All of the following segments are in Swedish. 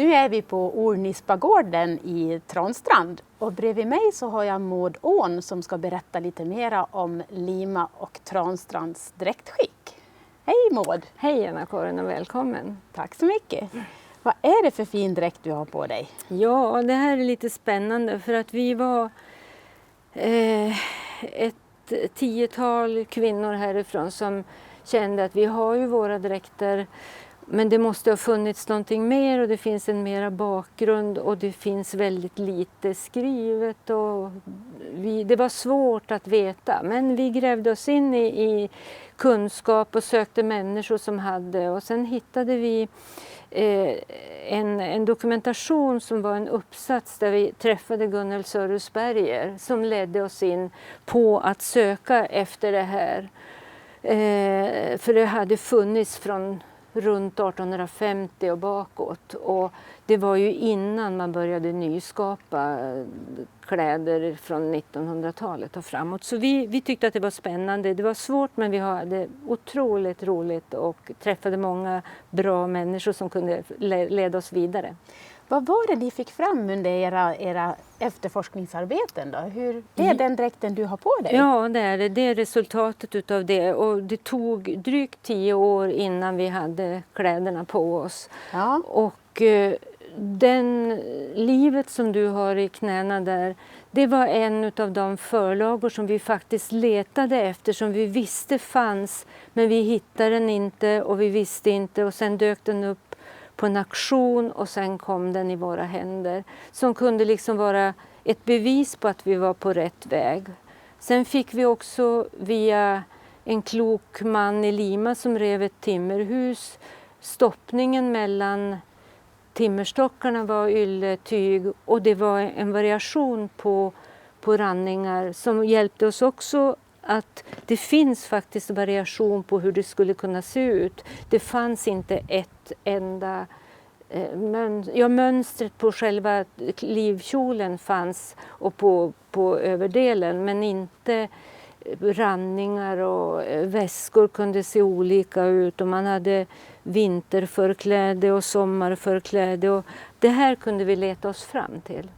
Nu är vi på Ornispagården i Transtrand och bredvid mig så har jag Maud Åhn som ska berätta lite mera om Lima och Transtrands dräktskick. Hej Maud! Hej Anna-Karin och välkommen! Tack så mycket! Vad är det för fin dräkt du har på dig? Ja, det här är lite spännande för att vi var ett 10-tal kvinnor härifrån som kände att vi har ju våra dräkter, men det måste ha funnits någonting mer och det finns en mera bakgrund och det finns väldigt lite skrivet och det var svårt att veta. Men vi grävde oss in i kunskap och sökte människor som hade, och sen hittade vi en dokumentation som var en uppsats där vi träffade Gunnel Sörhusberger som ledde oss in på att söka efter det här. För det hade funnits från runt 1850 och bakåt, och det var ju innan man började nyskapa kläder från 1900-talet och framåt. Så vi tyckte att det var spännande. Det var svårt, men vi hade otroligt roligt och träffade många bra människor som kunde leda oss vidare. Vad var det ni fick fram under era efterforskningsarbeten då? Hur är den dräkten du har på dig? Ja, det är det. Det är resultatet utav det. Och det tog drygt 10 år innan vi hade kläderna på oss. Ja. Och livet som du har i knäna där, det var en av de förlagor som vi faktiskt letade efter, som vi visste fanns, men vi hittade den inte och vi visste inte, och sen dök den upp på en auktion och sen kom den i våra händer, som kunde liksom vara ett bevis på att vi var på rätt väg. Sen fick vi också via en klok man i Lima som rev ett timmerhus, stoppningen mellan timmerstockarna var ylletyg och det var en variation på ranningar som hjälpte oss också att det finns faktiskt variation på hur det skulle kunna se ut. Det fanns inte ett enda mönstret på själva livkjolen fanns och på överdelen, men inte ranningar, och väskor kunde se olika ut och man hade vinterförkläde och sommarförkläde, och det här kunde vi leta oss fram till.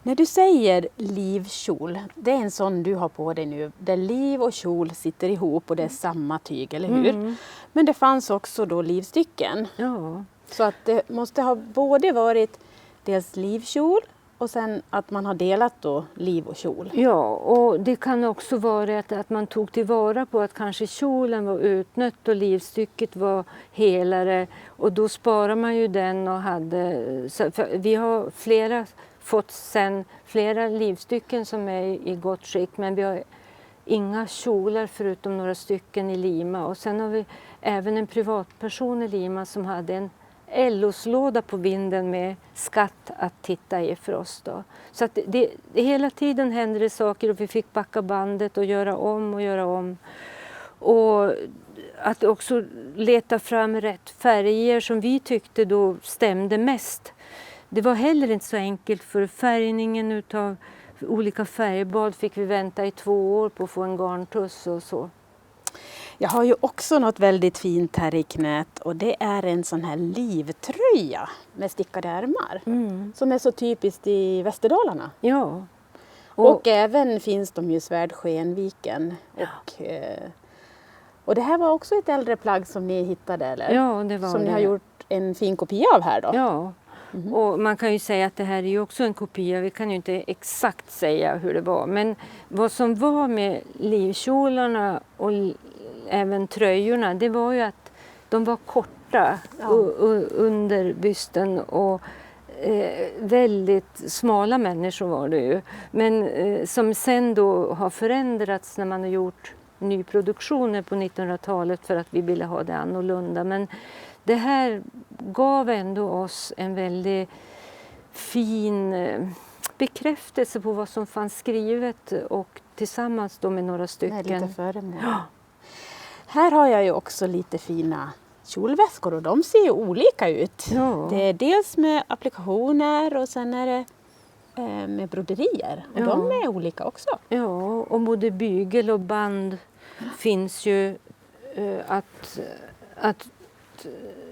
När du säger livkjol, det är en sån du har på dig nu, där liv och kjol sitter ihop och det är samma tyg, eller hur? Mm. Men det fanns också då livstycken. Ja. Så att det måste ha både varit dels livkjol och sen att man har delat då liv och kjol. Ja, och det kan också vara att man tog tillvara på att kanske kjolen var utnött och livstycket var helare, och då sparar man ju den och hade... Vi har fått sen flera livstycken som är i gott skick, men vi har inga kjolar förutom några stycken i Lima, och sen har vi även en privatperson i Lima som hade en LOs-låda på vinden med skatt att titta i för oss då. Så att det hela tiden hände det saker och vi fick backa bandet och göra om. Och att också leta fram rätt färger som vi tyckte då stämde mest. Det var heller inte så enkelt, för färgningen utav olika färgbad fick vi vänta i 2 år på att få en garntuss och så. Jag har ju också något väldigt fint här i knät, och det är en sån här livtröja med stickade ärmar som är så typiskt i Västerdalarna. Ja. Och även finns de ju Svärdskenviken. Ja. Och det här var också ett äldre plagg som ni hittade, eller? Ja, det var som det. Ni har gjort en fin kopia av här då? Ja. Och man kan ju säga att det här är ju också en kopia, vi kan ju inte exakt säga hur det var. Men vad som var med livkjolarna och även tröjorna, det var ju att de var korta under bysten och väldigt smala människor var det ju. Men som sen då har förändrats när man har gjort nyproduktioner på 1900-talet för att vi ville ha det annorlunda. Men det här gav ändå oss en väldigt fin bekräftelse på vad som fanns skrivet, och tillsammans då med några stycken. Med lite föremål. Ja. Här har jag ju också lite fina kjolväskor, och de ser ju olika ut. Ja. Det är dels med applikationer och sen är det med broderier. Och de är olika också. Ja, och både bygel och band finns ju att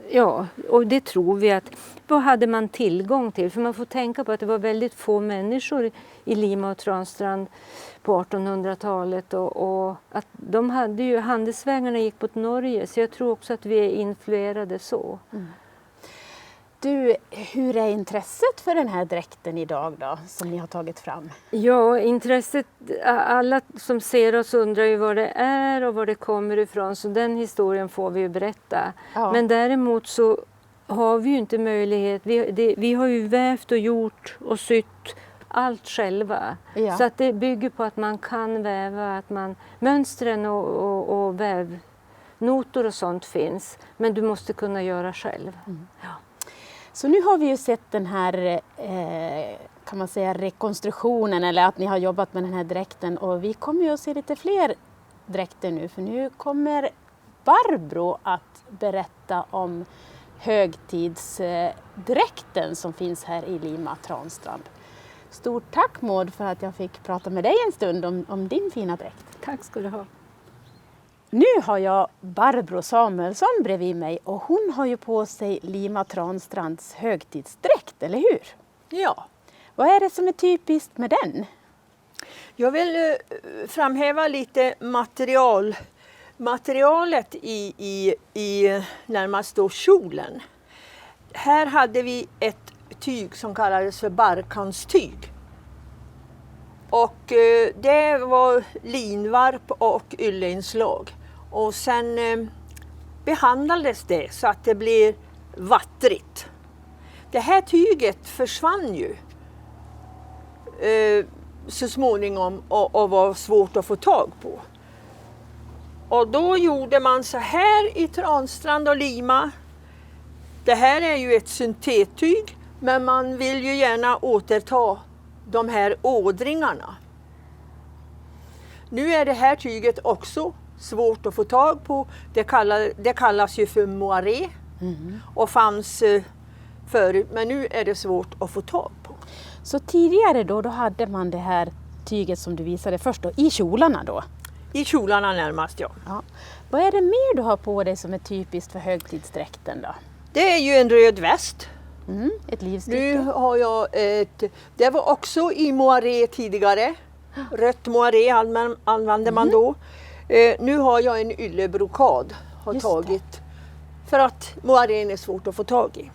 Ja, och det tror vi att vad hade man tillgång till? För man får tänka på att det var väldigt få människor i Lima och Transtrand på 1800-talet och att de hade ju, handelsvägarna gick mot Norge, så jag tror också att vi är influerade så. Mm. Du, hur är intresset för den här dräkten idag då, som ni har tagit fram? Ja, intresset, alla som ser oss undrar ju vad det är och var det kommer ifrån, så den historien får vi ju berätta. Ja. Men däremot så har vi ju inte möjlighet, vi har ju vävt och gjort och sytt allt själva. Ja. Så att det bygger på att man kan väva, att mönstren och vävnotor och sånt finns, men du måste kunna göra själv. Mm. Ja. Så nu har vi ju sett den här kan man säga rekonstruktionen, eller att ni har jobbat med den här dräkten, och vi kommer ju att se lite fler dräkter nu, för nu kommer Barbro att berätta om högtidsdräkten som finns här i Lima Transtrand. Stort tack Maud för att jag fick prata med dig en stund om din fina dräkt. Tack ska du ha. Nu har jag Barbro Samuelsson bredvid mig och hon har ju på sig Lima Transtrands högtidsdräkt, eller hur? Ja, Vad är det som är typiskt med den? jag vill framhäva lite materialet i närmast då kjolen. Här hade vi ett tyg som kallades för barkhanstyg. Och det var linvarp och ylleinslag. Och sen behandlades det så att det blir vattrigt. Det här tyget försvann ju så småningom och var svårt att få tag på. Och då gjorde man så här i Transtrand och Lima. Det här är ju ett syntettyg, men man vill ju gärna återta de här ådringarna. Nu är det här tyget också svårt att få tag på. Det kallas ju för moiré och fanns förut, men nu är det svårt att få tag på. Så tidigare då hade man det här tyget som du visade först då, i kjolarna då? I kjolarna närmast, ja. Ja. Vad är det mer du har på dig som är typiskt för högtidsdräkten då? Det är ju en röd väst. Ett livstycke. Nu har jag det var också i moiré tidigare. Rött moiré använde man då. Nu har jag en yllebrokad tagit för att moirén är svårt att få tag i.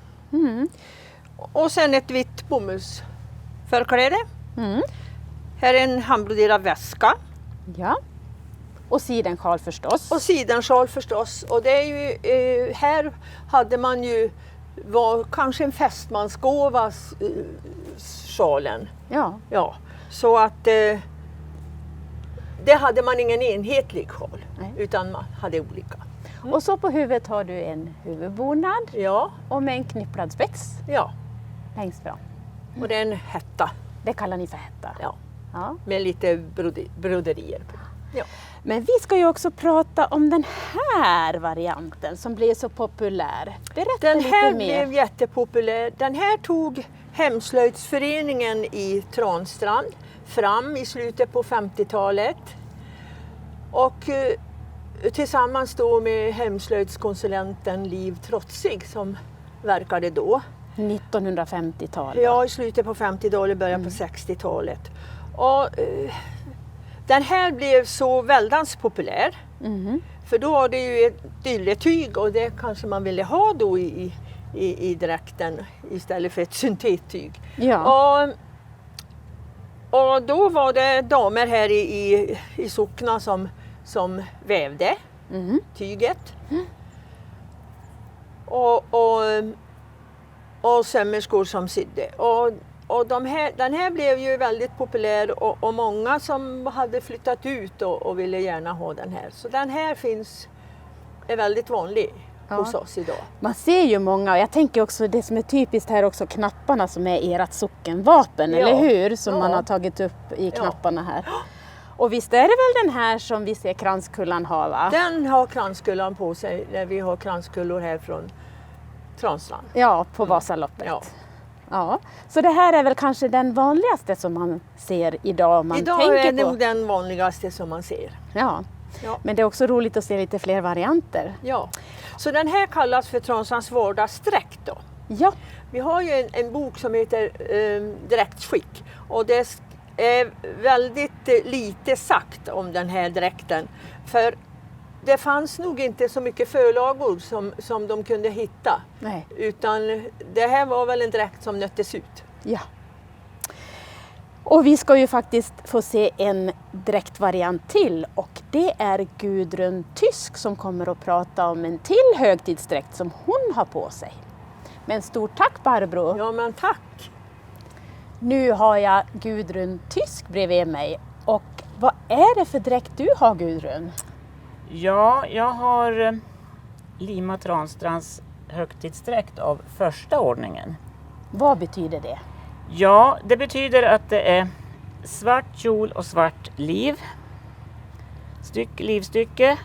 Och sen ett vitt bomullsförkläde. Här är en handbroderad väska. Ja. Och sidensjal förstås. Och sidensjal förstås. Och det är ju, här hade man ju, var kanske en fästmansgåva, sjalen. Ja. Ja, så att det hade man ingen enhetlig sjal, utan man hade olika. Och så på huvudet har du en huvudbonad Ja, och med en knypplad spex ja. längst fram. Och det är en hätta, Det kallar ni för hätta. ja, Ja. med lite broderier på. Ja. Men vi ska ju också prata om den här varianten som blev så populär. Berätta Den lite här mer. blev jättepopulär. Den här tog Hemslöjdsföreningen i Transtrand fram i slutet på 50-talet. Och tillsammans då med hemslöjdskonsulenten Liv Trotzig som verkade då. 1950-tal. Ja, i slutet på 50-talet, början på 60-talet. Och den här blev så väldans populär. För då var det ju ett ylletyg och det kanske man ville ha då i dräkten istället för ett syntettyg. Ja. Och då var det damer här i sockna som vävde tyget. Och sömmerskor som sydde. Och den här blev ju väldigt populär och många som hade flyttat ut och ville gärna ha den här. Så den här är väldigt vanlig hos oss idag. Man ser ju många, och jag tänker också det som är typiskt här också, knapparna som är ert sockenvapen, eller hur? Som man har tagit upp i knapparna här. Och visst är det väl den här som vi ser kranskullan ha, va? Den har kranskullan på sig när vi har kranskullor här från Transtrand. Ja, på Vasaloppet. Ja. Ja. Så det här är väl kanske den vanligaste som man ser idag. Idag är det nog den vanligaste som man ser. Ja. Ja. Men det är också roligt att se lite fler varianter. Ja. Så den här kallas för Transtrands vardagsdräkt då. Ja, Vi har ju en bok som heter Dräktskick och det är väldigt lite sagt om den här dräkten. För det fanns nog inte så mycket förlagor som de kunde hitta. nej. Utan det här var väl en dräkt som nöttes ut. Ja. Och vi ska ju faktiskt få se en dräktvariant till och det är Gudrun Tysk som kommer att prata om en till högtidsdräkt som hon har på sig. Men stort tack Barbro! Ja men tack! Nu har jag Gudrun Tysk bredvid mig och vad är det för dräkt du har Gudrun? Ja, jag har Lima Transtrands högtidsdräkt av första ordningen. Vad betyder det? Ja, det betyder att det är svart kjol och svart livstycke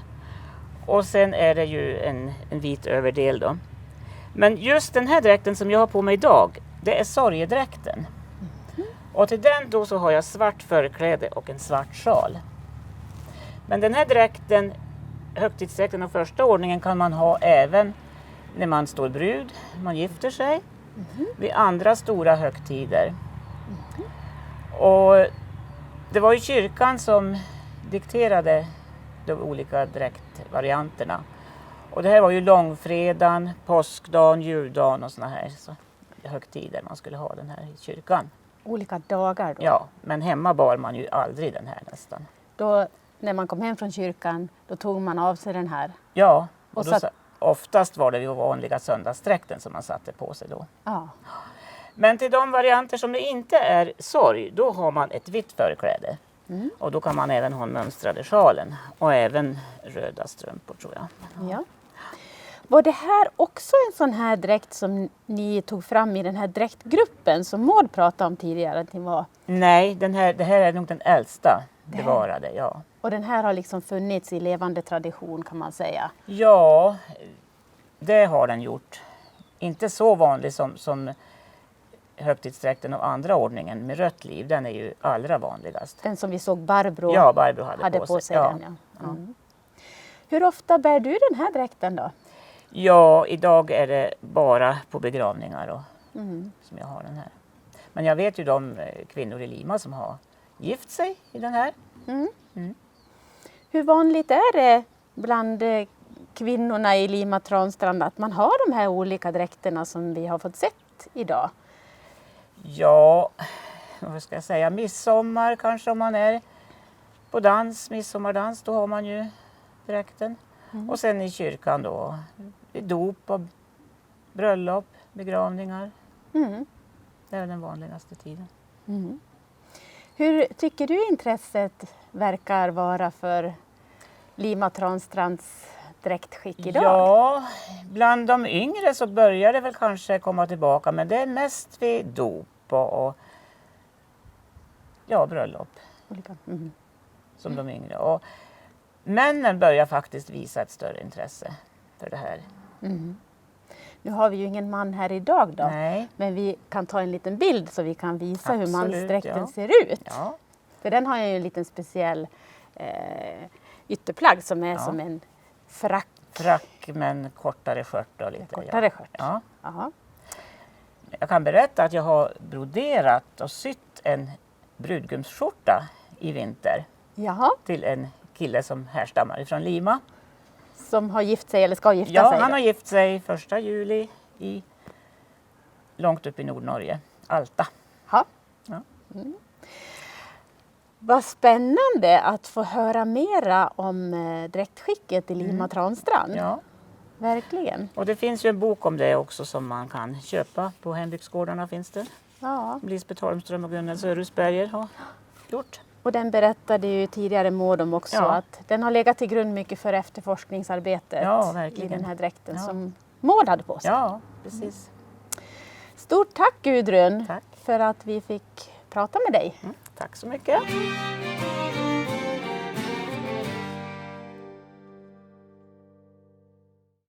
och sen är det ju en vit överdel då. Men just den här dräkten som jag har på mig idag, det är sorgedräkten. Och till den då så har jag svart förkläde och en svart sjal. Men den här dräkten, högtidsdräkten av första ordningen, kan man ha även när man står brud, man gifter sig, vid andra stora högtider. Och det var ju kyrkan som dikterade de olika dräktvarianterna. Och det här var ju långfredagen, påskdagen, juldagen och såna här högtider man skulle ha den här i kyrkan. Olika dagar då? Ja, men hemma bar man ju aldrig den här nästan. Då, när man kom hem från kyrkan, då tog man av sig den här? Ja, och Och då, satt- oftast var det ju vanliga söndagsdräkten som man satte på sig då. Ja. Men till de varianter som det inte är sorg, då har man ett vitt förkläde. Och då kan man även ha mönstrade sjalen och även röda strumpor tror jag. Ja. Var det här också en sån här dräkt som ni tog fram i den här dräktgruppen som Maud pratade om tidigare att ni var? Nej, det här är nog den äldsta bevarade. Ja. Och den här har liksom funnits i levande tradition kan man säga. Ja, det har den gjort. Inte så vanlig som högtidsdräkten av andra ordningen med rött liv. Den är ju allra vanligast. Den som vi såg Barbro, Ja, Barbro hade på sig Ja. den. Ja. Mm. Hur ofta bär du den här dräkten då? Ja, idag är det bara på begravningar som jag har den här. Men jag vet ju de kvinnor i Lima som har gift sig i den här. Hur vanligt är det bland kvinnorna i Lima Transtrand att man har de här olika dräkterna som vi har fått sett idag? Ja, vad ska jag säga, midsommar kanske om man är på midsommardans, då har man ju dräkten. Och sen i kyrkan då, vid dop och bröllop, begravningar. Det är den vanligaste tiden. Hur tycker du intresset verkar vara för Lima Transtrands dräktskick idag? Ja, bland de yngre så börjar det väl kanske komma tillbaka, men det är mest vid dop och bröllop Olika. som de yngre. Och männen börjar faktiskt visa ett större intresse för det här. Nu har vi ju ingen man här idag då, Nej. men vi kan ta en liten bild så vi kan visa hur Absolut, mansdräkten ja. ser ut. Ja, För den har ju en liten speciell ytterplagg som är som en frack. frack med en kortare skört och lite. Kortare skört. Ja. Jaha. Jag kan berätta att jag har broderat och sytt en brudgumsskjorta i vinter Jaha, till en kille som härstammar ifrån Lima. som har gift sig eller ska gifta Ja, sig? han då? har gift sig 1 juli långt upp i Nordnorge, Alta. Ja. Ja. Vad spännande att få höra mera om dräktskicket i Lima Transtrand. Ja. Verkligen. Och det finns ju en bok om det också som man kan köpa på hembygdsgårdarna finns det. Ja. Lisbeth Holmström och Gunnel Sörhusberger har gjort. Och den berättade ju tidigare Maud om också Ja. att den har legat till grund mycket för efterforskningsarbetet Ja, i verkligen. den här dräkten Ja. som Maud hade på sig. Ja, precis. Stort tack Gudrun Tack. för att vi fick prata med dig. Tack så mycket.